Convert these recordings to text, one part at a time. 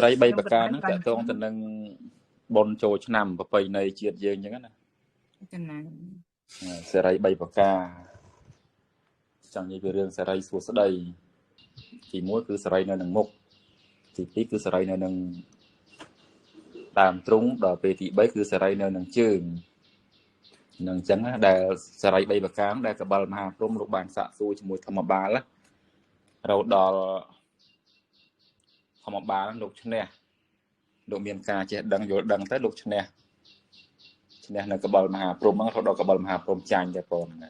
Sợi bay bạc ca nó tại tôi tình năng bon trôi nằm và bay này triệt dương như thế này sợi bay bạc ca chẳng như cái riêng sợi xuống sợi đây thì mỗi cứ sợi này nâng mục thì tí cứ sợi này nâng tạm trúng đỏ về thì bấy cứ sợi này nâng trường nâng trắng á đà sợi bay bạc ca đà cả bal mà trúng lục bàn xạ xui cho mùi thầm ba lá rồi đỏ thầm ba lục chân nè độ miền ca chỉ đằng vô đằng tới lục chân nè là cái bal mà prom nó đỏ cái bal mà prom chanh cho con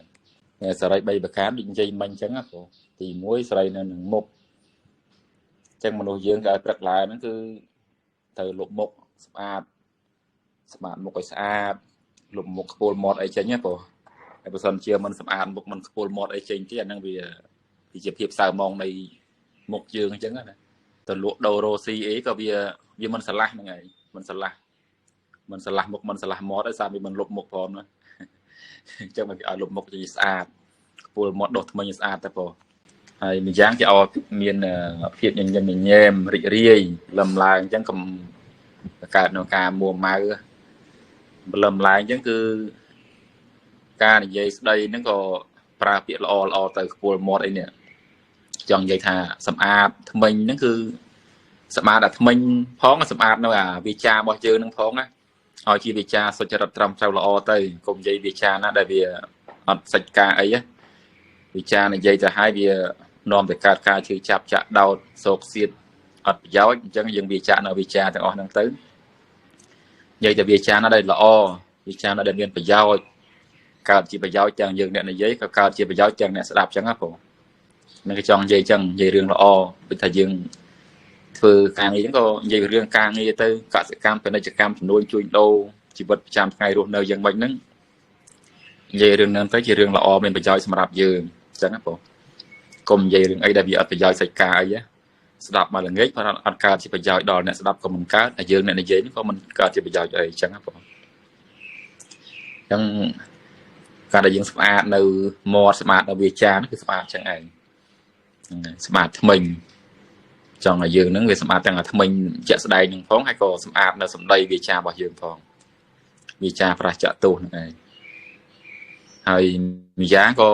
này sợi bay bạc ca định dây manh trắng á thì mỗi sợi này nâng mục chẳng mà nội dương cái bật lại nó cứ từ lục mục smart một cái smart lục mục full mod ấy chính nhá bộ cái person chia mình smart một mình full mod ấy chính cái năng vì chụp hiệp sao mong này mục dương chính á từ lục đầu rosi ấy có vì mình slah này mình slah một mình slah mod ấy sao vì mình lục mục phòn nữa chẳng mà ở lục mục chỉ smart full mod đột mình smart tại bộ hay mình dán cho miền phiệt nhân mình nhem rì lầm lại chẳng cầm cả nó cả mùa mai lầm lại chẳng cứ ca này dây đây nó có pra phiệt lo từ full mod ấy nè chọn dây thà sầm ạt mình nó cứ sầm ạt đặt mình phóng là sầm ạt nó vì cha bao nhiêu nó phóng á hỏi chi vì cha số cho trăm sau lo tới cùng dây vì cha nó đại vì sạch ca ấy á vì cha này dâyจะให้vì nôm để ca chữ chạp chạ đau sốt xiết giáo chẳng dừng vì cha nó vì cha thằng năng tới vậy thì vì cha nó đây là vì cha nó đơn nguyên phải giao cao chỉ phải giao chẳng dừng này giấy cao chỉ phải giao chẳng này sẽ đạp chẳng áp nên cái chọn dây chẳng dây riêng là vì thầy dừng từ càng nghĩ có dây riêng càng nghĩ tới cả sự cam phải nơi chỉ cam nuôi chui đâu chỉ vật chạm ngày luôn nơi dân bệnh nứng dây riêng nên tới chỉ riêng là nên phải giao sẽ đạp dừng chẳng áp cùng dây rừng ấy đã bị ấp phải dòi sạch cá ấy á đạp mà là nghếch và ăn cá chỉ phải dòi đòn này đạp còn mình cá là dương này là dễ có mình cá chỉ phải dòi ấy chẳng hạn chẳng cá là dương smart từ mò smart ở việt cha nóคือ smart chẳng hạn smart mình chọn là dương nó người smart chẳng là mình chạy đây nhưng phóng hay có smart là sầm đây việt cha bảo dương phong việt cha phải chợ tù nàyហើយម្យ៉ាងក៏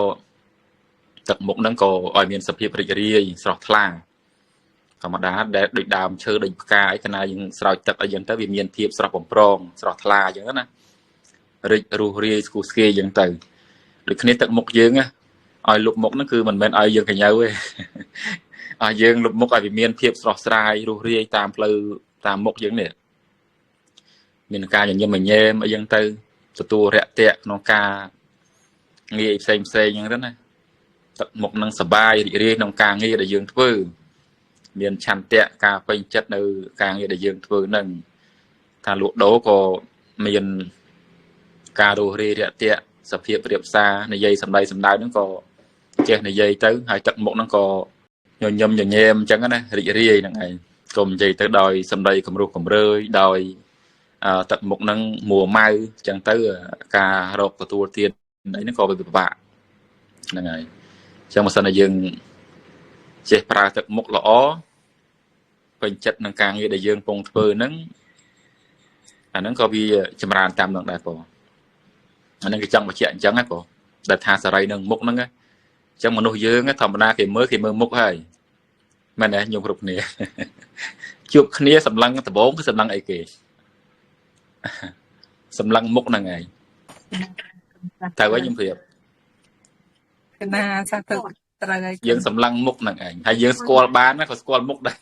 ទឹកមុខហ្នឹងក៏ឲ្យមានសភាពរីករាយស្រស់ថ្លាធម្មតាដែលដូចដើមឈើដូចផ្កាអីកាលណាយើងស្រោចទឹកអីចឹងទៅវាមានភាពស្រស់បំព្រងស្រស់ថ្លាចឹងណារីករស់រាយស្គូស្គាយចឹងទៅដូចគ្នាទឹកមុខយើងឲ្យលុបមុខហ្នឹងគឺមិនមែនឲ្យយើងកញ្ញើទេឲ្យយើងលុបមុខឲ្យវាមានភាពស្រស់ស្រាយរស់រាយតាមផ្លូវតាមមុខយើងនេះមានការញញឹមញែមអីចឹងទៅទទួលរាក់ទាក់ក្នុងការងារផ្សេងចឹងទៅណាទឹកមុខនឹងសบายរីករាយក្នុងការងារដែលយើងធ្វើមានឆន្ទៈការពេញចិត្តនៅការងារដែលយើងធ្វើនឹងថាលក់ដូរក៏មានការរស់រាយរាក់ទាក់សភាពរៀបសារនិយាយសម្ដីសម្ដៅហ្នឹងក៏ចេះនិយាយទៅហើយទឹកមុខហ្នឹងក៏ញញឹមញញែមអញ្ចឹងណារីករាយហ្នឹងឯងកុំនិយាយទៅដោយសម្ដីគំរោះគំរើយដោយទឹកមុខហ្នឹងមួម៉ៅអញ្ចឹងទៅការរកទទួលទានអីហ្នឹងក៏វាពិបាកហ្នឹងហើយchẳng mà sao này dương chế pra thực mục lõ bên chất năng càng như để dương phong phơi nắng nó có bị châm ran tam lượng đại phổ nên cái trong mà chuyện chẳng ấy phổ đặt thà sợi nâng mục nắng á trong mà nuôi dương á thầm na thì mới mục hay mà này nhung rụp nè chụp khné sầm lăng tập 4 cái sầm lăng ấy kì sầm lăng mục là ngày thay với nhung thiệp na sao tự dương sầm lăng mục là ngày hay dương score bán nó có score mục đây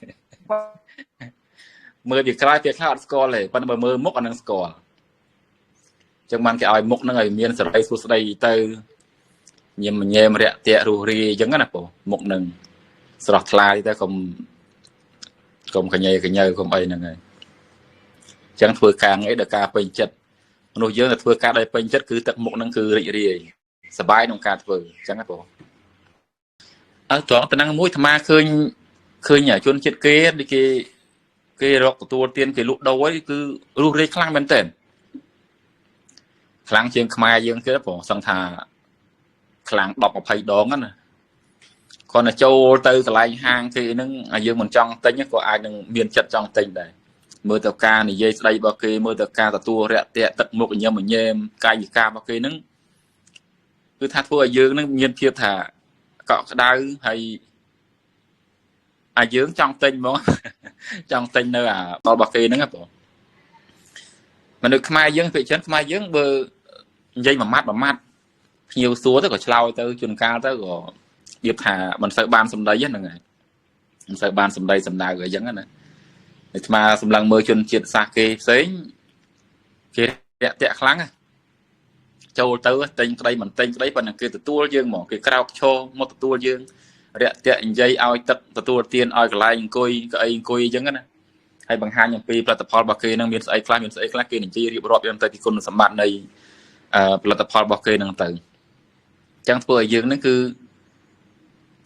mưa việc khai việc khai score này ban đầu mưa mục anh score chẳng man cái ai mục nó ngày miền sợi đây suốt đây từ nhưng mà nhem rẻ tiệt rùi giống cái nào mục nừng sọt lai ta không cái nhây không ai nè ngày chẳng thưa càng ấy được ca bên chất nội dương là thưa ca đây bên chất cứ tận mục năng cứ rìสบายtrong cả vừa chẳng hạn bộ chọn từ năng mũi tham ma khơi nhà chôn chết kế đi cái rọc của tua tiên cái lụt đầu ấy cứ ru rê khlang bên tên khlang trên khmai dương cái bộ sang thà khlang đọc một thầy đón á nè còn là châu từ cái lại hàng thì nó dương mình trong tính có ai đừng miền chất trong tính đấy mưa tàu ca này dây đây bao kia mưa tàu ca tàu tua rẽ tẹt tật một nhau mình nhem cay gì ca bao kia nó cứ thắt thua dương nó miền kia thả cọ đau hay ai dương trong tinh món trong tinh nữa à bao bao kia nó ngập mà được mai dương vị chân mai dương bơ dây mà mát nhiều số tới có trao tới chuồn cao tới có điệp thả mình sợ ban sầm đấy nhất là ngày mình sợ ban sầm đây sầm nào gửi dẫn này mà sầm lần mơ chuồn chuyện xa kê xế kê tẹt kháng à châu tới tinh đây mình tinh đấy phần kia từ tua dương mỏ cái cao cho một tua dương tẹt dây ao tật tua tiên ao cái lai coi dẫn này hay bằng hai nhầm pi là tập Paul Barker năng miền Tây kia này chỉ riêng rọp trong Tây thì con sầm bạn này là tập Paul Barker năng từ chẳng vừa dương nó cứ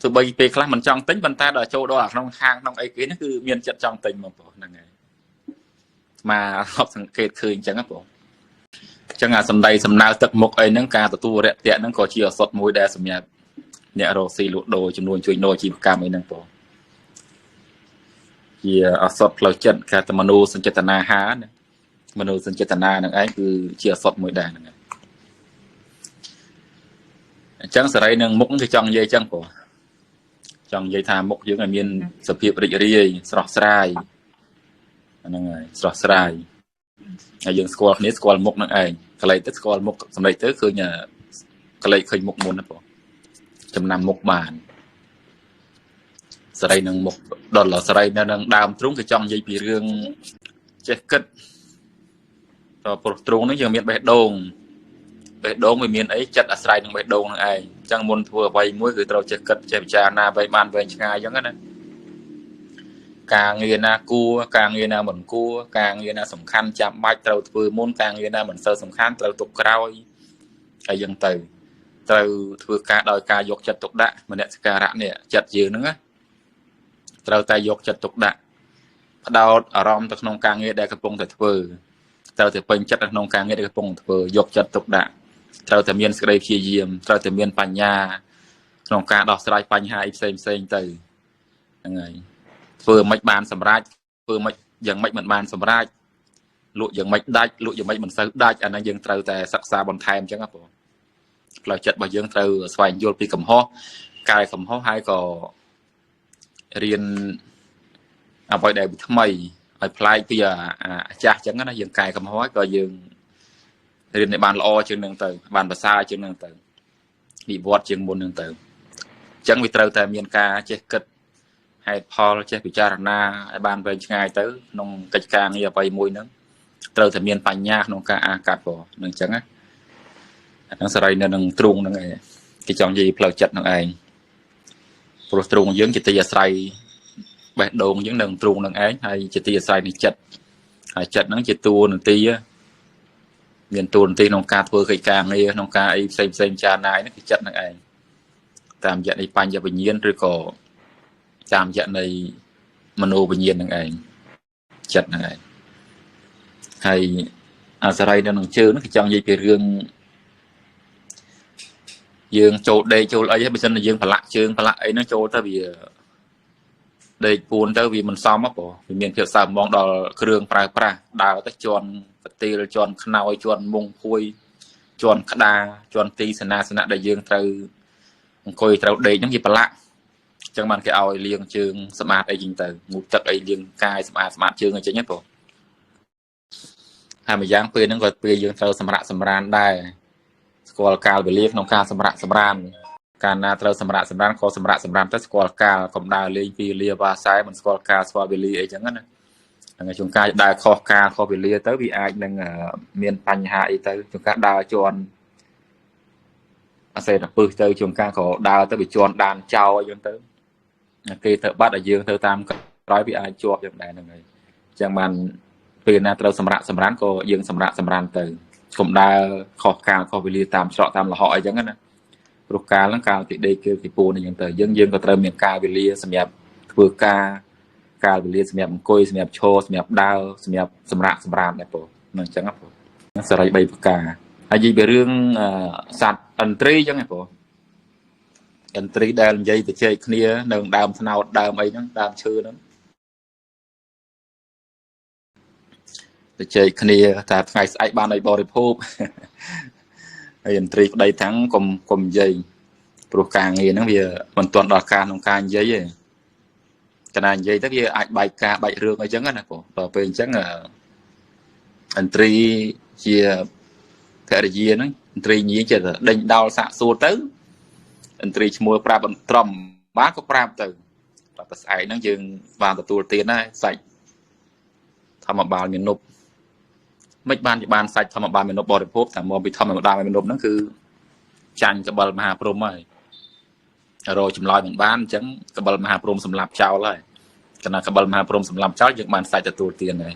từ bây về class mình trong tính bàn ta ở châu đó trong hang trong ấy kia nó cứ miền trận trong tình một bộ là ngày mà học thành kệt khơi chẳng áp bộ chẳng là sầm đây sầm nào tập một ấy nó ca từ tu rẹt tiện nó có chiều sọt môi đa sầm nhạt nhẹ rồi xì lụt đồ chừng nuôi chui nồi chỉ cam ấy năng bộ thì ở sọt lời trận cả tầm manu sinh chất na há này manu sinh chất na năng ấy cứ chiều sọt môi đa này chẳng sẽ đây năng múc cái trong dây chẳng bộ trong dây tham mục dưỡng ở miền sập hiệp rịa rịa sọt sài năng ấy sọt sài ở dưỡng squat nít squat mục năng ấy cái này tức squat mục sầm đây tới khơi nhà cái này khơi mục môn đó bộ trong năm mục bản sài năng mục đó là sài năng đam trúng cái trong dây bị rương chết cất rồi trúng nó giờ miền bể đốn về miền ấy chặt ở sài năng bể đốn năng ấy chẳng muốn thua vay muối gửi tàu chết cất chết cha na vay man về ngay giống cái này càng người na cua càng người na mình cua càng người na sủng khăn chạm bạch tàu vừa môn càng người na mình sơ sủng khăn tàu tục cao ở dân từ tàu vừa cá đòi cá dọc chặt tục đạ mình đã cá rã nè chặt dừa nữa tàu tay dọc chặt tục đạ đào ở rom tàu nông càng người đại cái bông thật vừa tàu thì bình chặt nông càng người đại cái bông vừa dọc chặt tục đạ tàu thì miền sài kia diêm tàu thì miền Pành Nha nông càng đào sài Pành Nha xem từ người vừa mạch bàn sầm rách vừa mạch dần mạch mình bàn sầm rách lụa dần mạch đai lụa dần mạch mình sơ đai anh đang dần từ tại sắc xa bằng thèm chẳng áp là chất bao dần từ xoay vô pi cầm ho cài cầm ho hai có riêng à vậy để thay mày apply bây giờ cha chẳng nó dần cài cầm ho có dần riêng để bàn lo chương năng từ bàn bờ xa chương năng từ bị vót chương môn năng từ chẳng bị từ tại miền ca chết cất hay Paul chế bị cha na ban về ngày tới nông cách càng như vậy mùi nữa từ thời miền Pành Nha nông ca cắt vào nông trắng á nó sẽ đây nên trung nó này cái chọn gì phơi chặt nó ấy pro trung dưỡng chỉ tây sài bẹt đồn dưỡng nông trung nông ấy hay chỉ tây sài thì chặt nó chỉ tua nông tây á miền tuần tây nông ca vừa cái càng này nông ca ấy xem cha này nó chặt nó ấy tạm dạng này Pành Nha bình nhiên rồi có tạm dạng này manu bình nhiên năng ấy chặt này hay Sarai nó chơi nó trong dây cái dương châu đây châu ấy bây giờ là dương phải lạ ấy nó châu ta vì đây buồn ta vì mình xong á bộ vì miền thiệt sao mong đò kêu pra đào tới chọn tì chọn khao chọn mông khui chọn đa chọn tì sna đại dương từ coi từ đây những gì phải lạ chẳng bàn cái ao liêng trường smart ấy dinh từ một chất ấy liêng cai smart trường ở trên nhất bộ hai mươi giang phê nó gọi phê dương từ sầm ran đây squall cao bị liếc nông ca sầm ranการนาเตอร์สำหรับก็สำหรับแต่สกอลกาคอมดาวเลยปีเลียบาไซมันสกอลกาสวาเบลีไอ้จังงั้นนะในช่วงการได้คอกาคอเบลีเตอร์วีไอหนึ่งเมียนปัญหาไอ้เตอร์ช่วงการดาวจวนอาศัยดับปืนเตอร์ช่วงการขอดาวเตอร์ไปจวนดานเจ้าไอ้ยังเตอร์กีเตอร์บัดไอ้ยังเตอร์ตามร้อยวีไอจวบอย่างใดหนึ่งเลยจังมันปีนาเตอร์สำหรับก็ยังสำหรับเตอร์คอมดาวคอกาคอเบลีตามเฉาะตามละหอยจังงั้นนะรูปการร่างกายติดได้คือติปูในอย่างเตยยังก็เติมอย่างกาเบลีสำหรับเพื่อกาเบลีสำหรับกุยสำหรับโชว์สำหรับดาวสำหรับสำราญเนี่ยปุ๊นั่นจังครับปุ๊นั่นสลายใบปากกาไอ้ยี่เป็นเรื่องสัตว์อันตรีจังไงปุ๊ entry ដែលនិយាយទៅជែកគ្នានៅដើមថ្នោតដើមអីហ្នឹងដើមឈើហ្នឹងទៅជែកគ្នាថាថ្ងៃស្អែកបានឲ្យបរិភោគហើយ entry ប្តីទាំងកុំនិយាយព្រោះការងារហ្នឹងវាមិនទាន់ដល់ការក្នុងការនិយាយទេកណានិយាយទៅវាអាចបែកការបែករឿងអីចឹងណាបងដល់ពេលអញ្ចឹងentry ជាភរិយាហ្នឹងentry ញីចេះតែដេញដោលសាក់សួរទៅentry ឈ្មោះប្រាប់បន្ត្រំបានក៏ប្រាប់ទៅតែស្អែកហ្នឹងយើងបានទទួលទានដែរសាច់ធម្មបាលមាននប់មិនបានសាច់ធម្មបាលមាននប់បរិភោគតែមកពីធម្មបាលមាននប់ហ្នឹងគឺចាញ់កបិលមហាព្រំហើយរកចម្លើយមិនបានអញ្ចឹងកបិលមហាព្រំសម្លាប់ចោលហើយកណ្ណាកបិលមហាព្រំសម្លាប់ចោលយើងបានសាច់ទទួលទានហើយ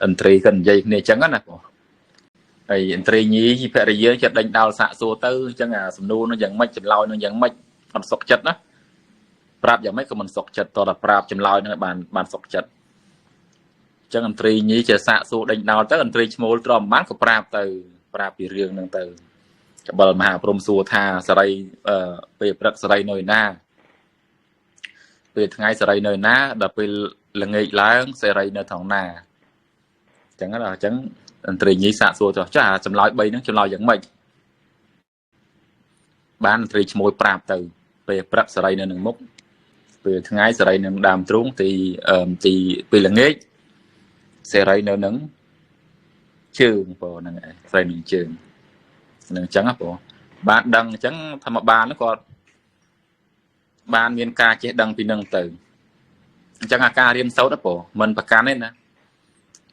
entry ក៏និយាយគ្នាអញ្ចឹងណាបងហើយentry ញីភរិយាចិត្តដេញដោលសាក់សួរទៅអញ្ចឹងអាសំណួរនឹងយ៉ាងម៉េចចម្លើយនឹងយ៉ាងម៉េចអត់សុខចិត្តណាប្រាប់យ៉ាងម៉េចក៏មិនសុខចិត្តតតែប្រាប់ចម្លើយនឹងបានសុខចិត្តអញ្ចឹងentry ញីជាសាក់សួរដេញដោលទៅentry ឈ្មោលទ្រាំបានក៏ប្រាប់ពីរឿងហ្នឹងទៅកបិលមហាព្រំសួរថាសរីពេលព្រឹកសរីនៅឯណាពេលថ្ងៃសរីនៅឯណាដល់ពេលល្ងាចឡើងសរីនៅថងណាអញ្ចឹងណាអញ្ចឹងentry ញីសាកសួរចុះចាចម្លើយ3ហ្នឹងចម្លើយយ៉ាងម៉េចបាន entry ឈ្មោះប្រាប់ទៅពេលព្រឹកសរីនៅនឹងមុខពេលថ្ងៃសរីនៅដើមទ្រូងទីពេលល្ងាចសរីនៅនឹងជើងបងហ្នឹងឯងសរីនឹងជើងនឹងអញ្ចឹងហ៎បងបានដឹងអញ្ចឹងធម្មបាលគាត់បានមានការចេះដឹងពីនឹងទៅអញ្ចឹងអាការរៀនសូត្របងមិនប្រកាន់ទេណា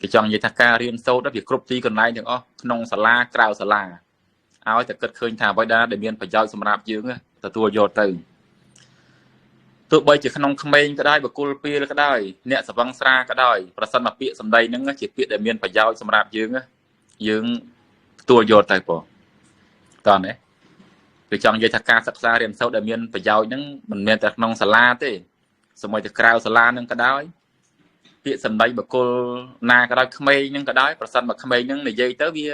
គេចង់និយាយថាការរៀនសូត្រវាគ្រប់ទីកន្លែងទាំងអស់ក្នុងសាលាក្រៅសាលាឲ្យតែគិតឃើញថាអ្វីដែលមានប្រយោជន៍សម្រាប់យើងទទួលយកទៅទោះបីជាក្នុងក្មេងក៏ដោយបកគលពីលក៏ដោយអ្នកសវឹងស្រាក៏ដោយប្រសិនមកពាក្យសម្ដីហ្នឹងជាពាក្យដែលមានប្រយោជន៍សម្រាប់យើងទទួលយកទៅបងតោះណាគេចង់និយាយថាការសិក្សារៀនសូត្រដែលមានប្រយោជន៍ហ្នឹងមិនមែនតែក្នុងសាលាទេសូម្បីតែក្រៅសាលាហ្នឹងក៏ដោយពាក្យសម្ដីបកគលណាក៏ដោយក្មេងហ្នឹងក៏ដោយប្រសិនមកក្មេងហ្នឹងនិយាយទៅវា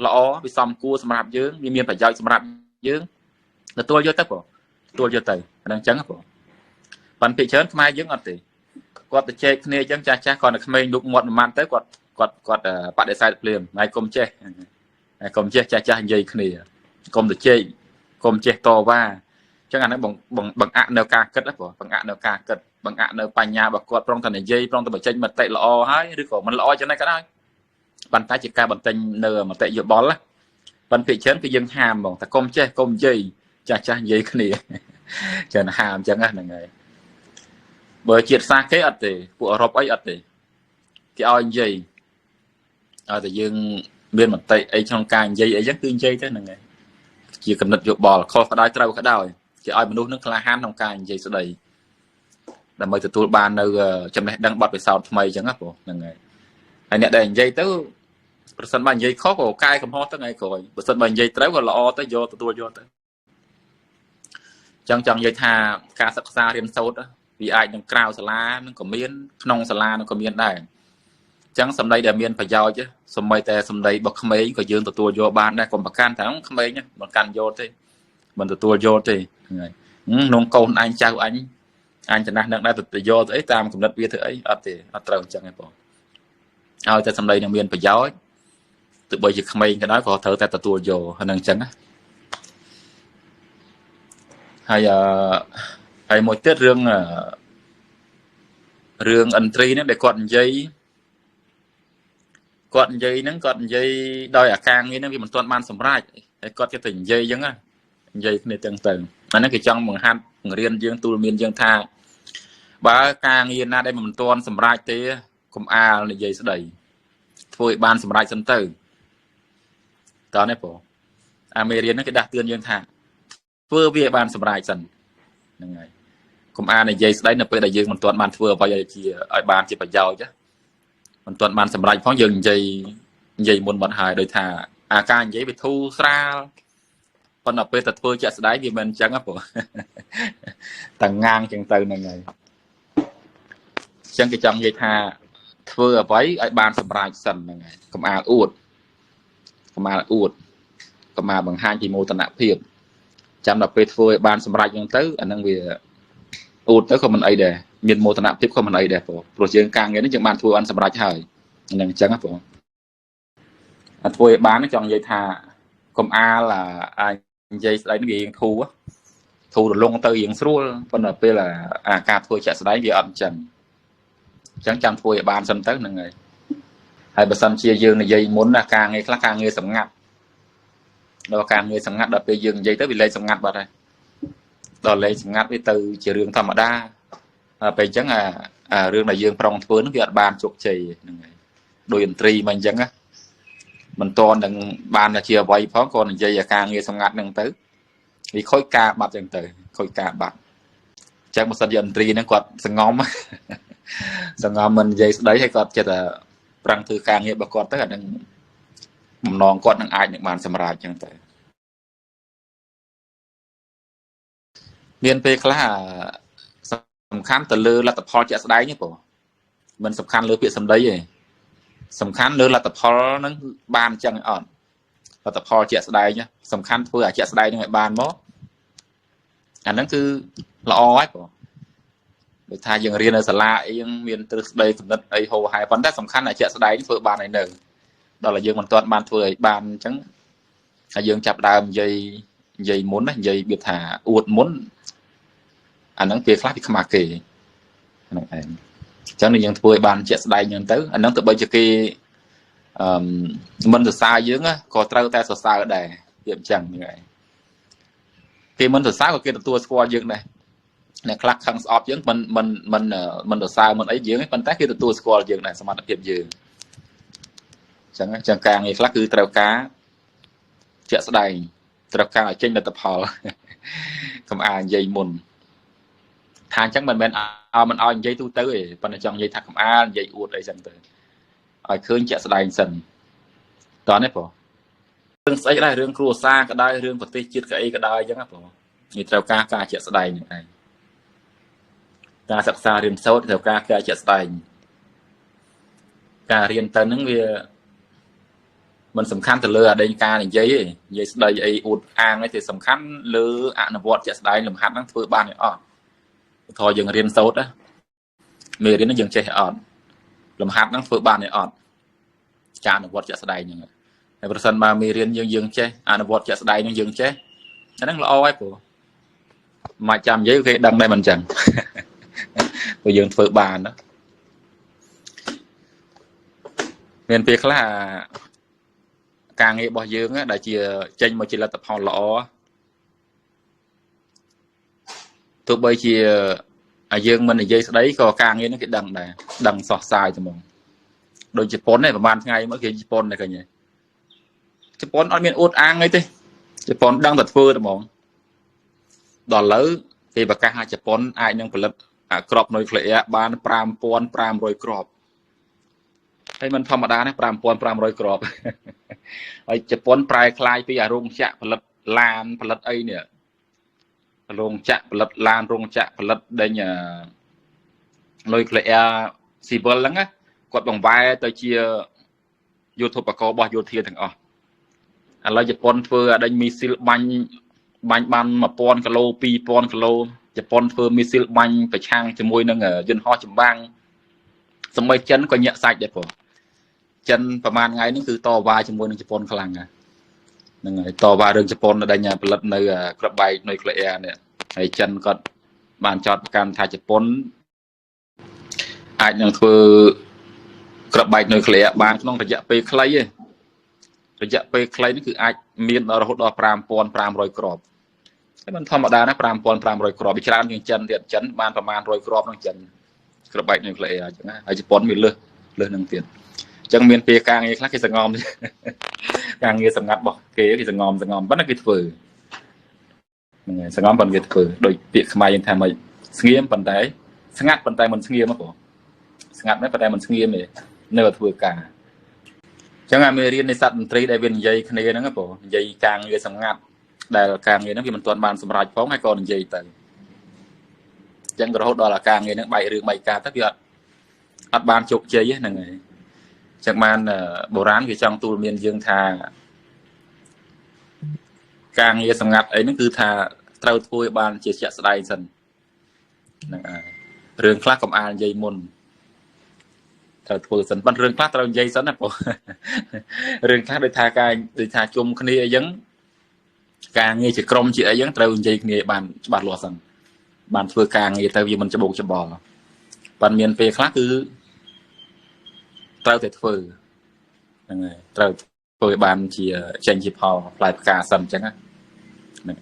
ល្អវាសមគួរសម្រាប់យើងវាមានប្រយោជន៍សម្រាប់យើងទទួលយកទៅបងទទួលយកទៅអាហ្នឹងអញ្ចឹងបងប៉ុន្តែភាគច្រើនខ្មែរយើងអត់ទេគាត់ទៅជែកគ្នាអញ្ចឹងចាស់គាត់តែក្មេងលុកមាត់មួយម៉ាត់ទៅគាត់បដិសេធភ្លាមហើយកុំចេះចាស់និយាយគ្នាកុំទៅជែកកុំចេះតវ៉ាអញ្ចឹងអាហ្នឹងបង្អាក់នៅការគិតបងបង្អាក់នៅការគិតបង្អាក់នៅបញ្ញារបស់គាត់ប្រងតែនិយាយប្រងតែបញ្ចេញមតិល្អហើយឬក៏មិនល្អចឹងដែរក៏ដោយប៉ុន្តែជាការបន្ទិញនៅមតិយោបល់ណាប៉ុន្តែភាគច្រើនគឺយើងហាមហ្មងតែកុំចេះកុំនិយាយចាស់និយាយគ្នាចឹងហាមអញ្ចឹងហ្នឹងហើយបើជាតិសាសគេអត់ទេពួកអឺរ៉ុបអីអត់ទេគេឲ្យនិយាយឲ្យតែយើងមានមតិអីក្នុងការនិយាយអីចឹងគឺនិយាយទៅហ្នឹងហើយជាកំណត់យោបល់ខុសក៏ដោយត្រូវក៏ដោយគេឲ្យមនុស្សនឹងក្លាហានក្នុងការនិយាយស្ដីដើម្បីទទួលបាននៅចំណេះដឹងបទពិសោធន៍ថ្មីចឹងណាបងហ្នឹងហើយហើយអ្នកដែលនិយាយទៅប្រសិនបើនិយាយខុសក៏កែកំហុសទៅថ្ងៃក្រោយប្រសិនបើនិយាយត្រូវក៏ល្អទៅយកទទួលយកទៅចឹងចង់និយាយថាការសិក្សារៀនសូត្រវាអាចនឹងក្រៅសាលានឹងក៏មានក្នុងសាលានឹងក៏មានដែរចឹងសម្ដីដែលមានប្រយោជន៍សម្បីតែសម្ដីរបស់ក្មេងក៏យើងទទួលយកបានដែរកុំប្រកាន់ថាក្មេងមិនកាន់យកទេមិនទទួលយកទេហ្នឹងហើយក្នុងកូនអញចៅអញចំណាស់នឹងដែរទៅយកទៅអីតាមកំណត់វាធ្វើអីអត់ទេអត់ត្រូវអញ្ចឹងទេបងឲ្យតែសម្ដីនឹងមានប្រយោជន៍ទោះបីជាក្មេងក៏ដោយក៏ត្រូវតែទទួលយកហ្នឹងអញ្ចឹងណាហើយមួយទៀតរឿងentry ហ្នឹងដែលគាត់និយាយហ្នឹងគាត់និយាយដោយអាការងារហ្នឹងវាមិនទាន់បានសម្រេចហើយគាត់ចេះតែនិយាយអញ្ចឹងនិយាយគ្នាទាំងទៅអាហ្នឹងគេចង់បង្ហាត់បង្រៀនយើងទូលមានយើងថាបើការងារណាដែលមិនទាន់សម្រេចទេកុំអាលនិយាយស្ដីធ្វើឲ្យបានសម្រេចសិនទៅតើនេះបងអាមេរៀនហ្នឹងគេដាស់តឿនយើងថាធ្វើវាឲ្យបានសម្រេចសិនហ្នឹងហើយកុំអាលនិយាយស្ដីនៅពេលដែលយើងមិនទាន់បានធ្វើអ្វីឲ្យបានជាប្រយោជន៍មិនទាន់បានសម្រេចផងយើងនិយាយមុនបាត់ហើយដោយថាអាការនិយាយវាធូរស្រាលប៉ុន្តែពេលទៅធ្វើជាក់ស្ដែងវាមិនអញ្ចឹងហ៎បងតាងាងចឹងទៅហ្នឹងហើយអញ្ចឹងគេចង់និយាយថាធ្វើអ្វីឲ្យបានសម្រេចសិនហ្នឹងហើយកុំអាលអួតកុំអាលបង្ហាញពីមោទនភាព ចាំដល់ពេលធ្វើឲ្យបានសម្រេចហ្នឹងទៅអាហ្នឹងវាអ៊ូតទៅក៏មិនអីដែរមានមោទនភាពក៏មិនអីដែរបងព្រោះយើងការងារនេះយើងបានធ្វើបានសម្រេចហើយហ្នឹងអញ្ចឹងបងធ្វើឲ្យបានចង់និយាយថាកុំអាលអាចនិយាយស្ដីនេះវារៀងធូររលុងទៅរៀងស្រួលប៉ុន្តែពេលអាការធ្វើជាក់ស្ដែងវាអត់អញ្ចឹងចាំធ្វើឲ្យបានសិនទៅហ្នឹងហើយបើសិនជាយើងនិយាយមុនណាការងារខ្លះការងារសម្ងាត់ដល់ការងារសម្ងាត់ដល់ពេលយើងនិយាយទៅវាលេងសម្ងាត់បាត់ហើយដល់លេងសម្ងាត់វាទៅជារឿងធម្មតាពេលអញ្ចឹងអារឿងដែលយើងប្រុងធ្វើនោះវាអត់បានជោគជ័យហ្នឹងហើយដោយឥន្ទ្រីមកអញ្ចឹងណាមិនតន់នឹងបានជាអ្វីផងក៏និយាយអាការងារសម្ងាត់ហ្នឹងទៅវាខូចការបាត់អញ្ចឹងទៅខូចការបាត់អញ្ចឹងបើសិនជាឥន្ទ្រីហ្នឹងគាត់សង្ងំមិននិយាយស្ដីហើយគាត់ចិត្តតែប្រឹងធ្វើការងាររបស់គាត់ទៅអានឹងបំណងគាត់នឹងអាចនឹងបានសម្រេចអញ្ចឹងទៅមានពេលខ្លះសំខាន់ទៅលើលទ្ធផលជាក់ស្ដែងទេបងមិនសំខាន់លើពាក្យសម្ដីទេសំខាន់លើលទ្ធផលហ្នឹងបានអញ្ចឹងអត់លទ្ធផលជាក់ស្ដែងសំខាន់ធ្វើឲ្យជាក់ស្ដែងហ្នឹងឲ្យបានមកអាហ្នឹងគឺល្អហើយបងដូចថាយើងរៀននៅសាលាអីយើងមានទ្រឹស្ដីគំនិតអីហូរហែប៉ុន្តែសំខាន់តែជាក់ស្ដែងធ្វើបានហើយនៅដល់តែយើងមិនទាន់បានធ្វើឲ្យបានអញ្ចឹងហើយយើងចាប់ដើមនិយាយមុនណានិយាយវាថាអួតមុនអាហ្នឹងពេលខ្លះវាខ្មាស់គេហ្នឹងឯងអញ្ចឹងយើងធ្វើឲ្យបានជាក់ស្ដែងអញ្ចឹងទៅអាហ្នឹងទៅបីជាគេមិនសរសើរយើងក៏ត្រូវតែសរសើរដែរវាអញ្ចឹងហ្នឹងឯងគេមិនសរសើរក៏គេទទួលស្គាល់យើងដែរអ្នកខ្លះខឹងស្អប់យើងមិនសរសើរមិនអីយើងទេប៉ុន្តែគេទទួលស្គាល់យើងដែរសមត្ថភាពយើងអញ្ចឹងការងារខ្លះគឺត្រូវការជាក់ស្ដែងត្រូវការឲ្យចេញលទ្ធផលកុំអានិយាយមុនថាអញ្ចឹងមិនមែនមិនឲ្យនិយាយទូទៅទេប៉ុន្តែចង់និយាយថាកុំអានិយាយអួតអីចឹងទៅឲ្យឃើញជាក់ស្ដែងសិនតោះនេះបងរឿងស្អីក៏ដែររឿងគ្រួសារក៏ដែររឿងប្រទេសជាតិក៏អីក៏ដែរអញ្ចឹងបងនេះត្រូវការជាក់ស្ដែងហ្នឹងឯងការសិក្សារៀនសូត្រត្រូវការជាក់ស្ដែងការរៀនទៅហ្នឹងវាមិនសំខាន់ទៅលើអតីតការនិយាយទេនិយាយស្ដីអីអួតអាងឯទេសំខាន់លើអនុវត្តជាក់ស្ដែងលំហាត់ហ្នឹងធ្វើបានទេអត់ឧទាហរណ៍យើងរៀនសូត្រណាមេរៀនហ្នឹងយើងចេះអត់លំហាត់ហ្នឹងធ្វើបានទេអត់ការអនុវត្តជាក់ស្ដែងហ្នឹងហើយប្រសិនបើមេរៀនយើងចេះអនុវត្តជាក់ស្ដែងហ្នឹងយើងចេះអាហ្នឹងល្អហើយព្រោះមកចាំនិយាយគេដឹងដែរមិនអញ្ចឹងព្រោះយើងធ្វើបានណាមានពេលខ្លះការងាររបស់យើងដែលជាចេញមកជាលទ្ធផលល្អទោះបីជាយើងមិននិយាយស្ដីក៏ការងារនេះគេដឹងដែរដឹងសោះសាយតែហ្មងដូចជប៉ុននេះប្រហែលថ្ងៃមកគេជប៉ុននេះឃើញទេជប៉ុនអត់មានអួតអាងអីទេជប៉ុនដឹងតែធ្វើតែហ្មងដល់ឥឡូវគេប្រកាសថាជប៉ុនអាចនឹងផលិតគ្រាប់នុយក្លេអ៊ែរបាន 5500 គ្រាប់ហើយមិនធម្មតាណា 5500 គ្រាប់ហើយជប៉ុនប្រែក្លាយពីរោងចក្រផលិតឡានផលិតអីនេះរោងចក្រផលិតឡានរោងចក្រផលិតដេញនុយក្លេអ៊ែរស៊ីវិលហ្នឹងគាត់បង្វែរទៅជាយុទ្ធឧបករណ៍របស់យោធាទាំងអស់ឥឡូវជប៉ុនធ្វើដេញមីស៊ីលបាញ់បាន1000 គីឡូ 2000 គីឡូជប៉ុនធ្វើមីស៊ីលបាញ់ប្រឆាំងជាមួយនឹងយន្តហោះចម្បាំងសម្បីចិនក៏ញាក់សាច់ដែរបងចិនប្រហែលថ្ងៃនេះគឺតវ៉ាជាមួយនឹងជប៉ុនខ្លាំងហ្នឹងហើយតវ៉ារឿងជប៉ុនដែលផលិតនៅក្របបែកនុយក្លេអ៊ែរនេះហើយចិនគាត់បានចោទប្រកាន់ថាជប៉ុនអាចនឹងធ្វើក្របបែកនុយក្លេអ៊ែរបានក្នុងរយៈពេលខ្លីទេរយៈពេលខ្លីនេះគឺអាចមានរហូតដល់ 5500 គ្រាប់តែមិនធម្មតាណា 5500 គ្រាប់វាច្រើនជាងចិនទៀតចិនបានប្រមាណ100 គ្រាប់នឹងចិនក្របបែកនុយក្លេអ៊ែរអញ្ចឹងណាហើយជប៉ុនវាលើសនឹងទៀតអញ្ចឹងមានពេលការងារខ្លះគេសង្ងំការងារសម្ងាត់របស់គេសង្ងំប៉ុន្តែគេធ្វើហ្នឹងហើយសង្ងំប៉ុន្តែគេធ្វើដោយពាក្យខ្មែរយើងថាមិនស្ងៀមប៉ុន្តែស្ងាត់ប៉ុន្តែមិនស្ងៀមបងស្ងាត់ណាស់ប៉ុន្តែមិនស្ងៀមទេនៅតែធ្វើការអញ្ចឹងអាមេរៀននៃសត្វមន្ត្រីដែលវានិយាយគ្នាហ្នឹងបងនិយាយការងារសម្ងាត់ដែលការងារហ្នឹងវាមិនទាន់បានសម្រេចផងហើយក៏និយាយទៅអញ្ចឹងរហូតដល់ការងារហ្នឹងបែករឿងបែកការទៅវាអត់បានជោគជ័យហ្នឹងហើយចឹងបានបុរាណគេចង់ទូលមានយើងថា ការងារសម្ងាត់អីហ្នឹងគឺថាត្រូវធ្វើឲ្យបានជាជាក់ស្ដែងសិនហ្នឹងហើយរឿងខ្លះកុំអាលនិយាយមុនត្រូវធ្វើសិនប៉ុន្តែរឿងខ្លះត្រូវនិយាយសិនណាបងរឿងខ្លះដូចថាជុំគ្នាអីចឹងការងារជាក្រុមជាអីចឹងត្រូវនិយាយគ្នាបានច្បាស់លាស់សិនបានធ្វើការងារទៅវាមិនច្បោកច្បល់ប៉ុន្តែមានពេលខ្លះគឺត្រូវតែធ្វើហ្នឹងហើយត្រូវធ្វើឲ្យបានជាចេញជាផលផ្លែផ្កាសិនអញ្ចឹងហ្នឹង